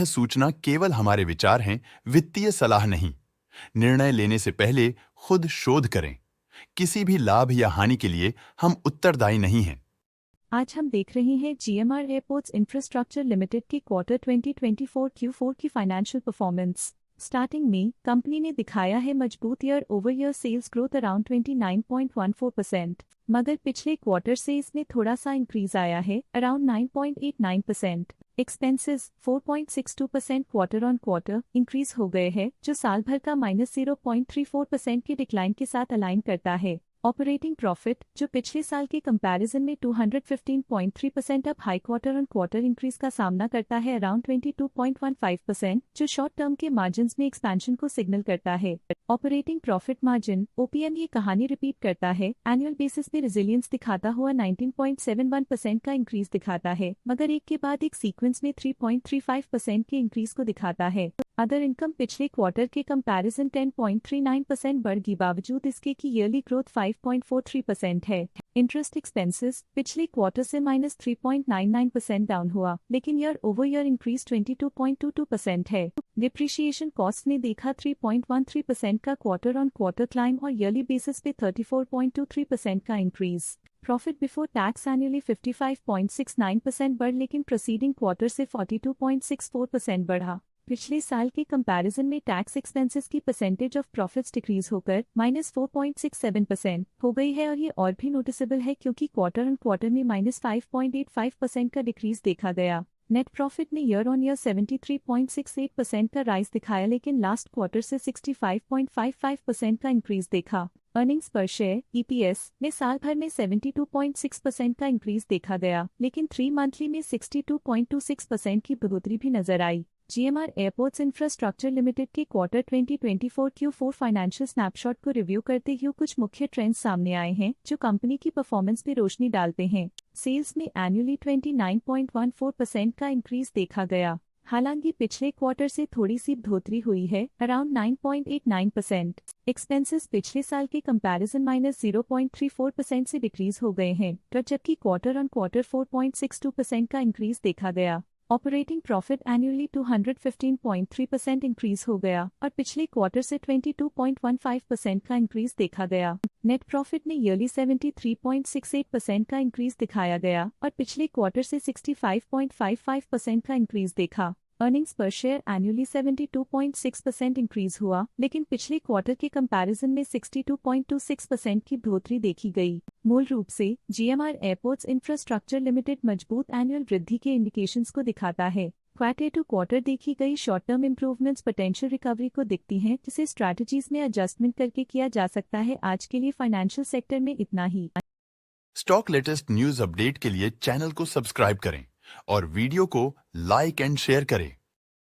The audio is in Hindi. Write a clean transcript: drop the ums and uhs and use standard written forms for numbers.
सूचना केवल हमारे विचार हैं, वित्तीय सलाह नहीं। निर्णय लेने से पहले खुद शोध करें। किसी भी लाभ या हानि के लिए हम उत्तरदायी नहीं हैं। आज हम देख रहे हैं GMR एयरपोर्ट्स इंफ्रास्ट्रक्चर लिमिटेड की क्वार्टर 2024 Q4 की फाइनेंशियल परफॉर्मेंस। स्टार्टिंग में कंपनी ने दिखाया है मजबूत year over year sales growth around 29.14%, मगर पिछले क्वार्टर से इसमें थोड़ा सा इंक्रीज आया है around 9.89%। Expenses 4.62% quarter on quarter increase हो गए हैं, जो साल भर का -0.34% के डिक्लाइन के साथ अलाइन करता है। ऑपरेटिंग प्रॉफिट, जो पिछले साल के कंपैरिजन में 215.3% up high quarter on quarter increase का सामना करता है अराउंड 22.15%, जो शॉर्ट टर्म के मार्जिन्स में एक्सपेंशन को सिग्नल करता है। ऑपरेटिंग प्रॉफिट मार्जिन OPM ये कहानी रिपीट करता है, एनुअल बेसिस पे रेजिलियंस दिखाता हुआ 19.71% का इंक्रीज दिखाता है, मगर एक के बाद एक सीक्वेंस में 3.35% के इंक्रीज को दिखाता है। अदर इनकम पिछले क्वार्टर के कंपैरिजन 10.39% बढ़ गई, बावजूद इसके की ईयरली ग्रोथ 5.43% है। इंटरेस्ट एक्सपेंसेस पिछले क्वार्टर से -3.99% डाउन हुआ, लेकिन ईयर ओवर ईयर इंक्रीज 22.22% है। डिप्रिशिएशन कॉस्ट ने देखा 3.13% का क्वार्टर ऑन क्वार्टर क्लाइम और ईयरली बेसिस पे 34.23% का increase. Profit before tax annually 55.69% बढ़, लेकिन प्रोसीडिंग क्वार्टर से 42.64% बढ़ा। पिछले साल के कंपैरिजन में टैक्स एक्सपेंसेस की परसेंटेज ऑफ प्रॉफिट्स डिक्रीज होकर -4.67% हो गई है, और ये और भी नोटिसेबल है क्योंकि क्वार्टर ऑन क्वार्टर में -5.85% का डिक्रीज देखा गया। नेट प्रॉफिट ने ईयर ऑन ईयर 73.68% का राइज दिखाया, लेकिन लास्ट क्वार्टर से 65.55% का इंक्रीज देखा। अर्निंग्स पर शेयर EPS में साल भर में 72.6% का इंक्रीज देखा गया, लेकिन 3 मंथली में 62.26% की बढ़ोतरी भी नजर आई। GMR एयरपोर्ट्स इंफ्रास्ट्रक्चर लिमिटेड के क्वार्टर 2024 Q4 फाइनेंशियल स्नैपशॉट को रिव्यू करते हुए कुछ मुख्य ट्रेंड्स सामने आए हैं, जो कंपनी की परफॉर्मेंस पे रोशनी डालते हैं। सेल्स में एनुअली 29.14% का इंक्रीज देखा गया, हालांकि पिछले क्वार्टर से थोड़ी सी बढ़ोतरी हुई है अराउंड 9.89%। एक्सपेंसेस पिछले साल के कंपैरिजन -0.34% से डिक्रीज हो गए हैं, जबकि क्वार्टर ऑन क्वार्टर 4.62% का इंक्रीज देखा गया। ऑपरेटिंग प्रॉफिट एनुअली 215.3% इंक्रीज हो गया और पिछले क्वार्टर से 22.15% का इंक्रीज देखा गया। नेट प्रॉफिट ने ईयरली 73.68% का इंक्रीज दिखाया गया और पिछले क्वार्टर से 65.55% का इंक्रीज देखा। अर्निंग्स पर शेयर एनुअली 72.6% इंक्रीज हुआ, लेकिन पिछले क्वार्टर के कंपैरिजन में 62.26% की बढ़ोतरी देखी गई। मूल रूप से GMR एयरपोर्ट्स इंफ्रास्ट्रक्चर लिमिटेड मजबूत एनुअल वृद्धि के इंडिकेशंस को दिखाता है। क्वार्टर टू क्वार्टर देखी गई short term improvements potential recovery को दिखती हैं, जिसे स्ट्रैटेजीज में एडजस्टमेंट करके किया जा सकता है। आज के लिए फाइनेंशियल सेक्टर में इतना ही। स्टॉक लेटेस्ट न्यूज अपडेट के लिए चैनल को सब्सक्राइब करें और वीडियो को लाइक एंड शेयर करें।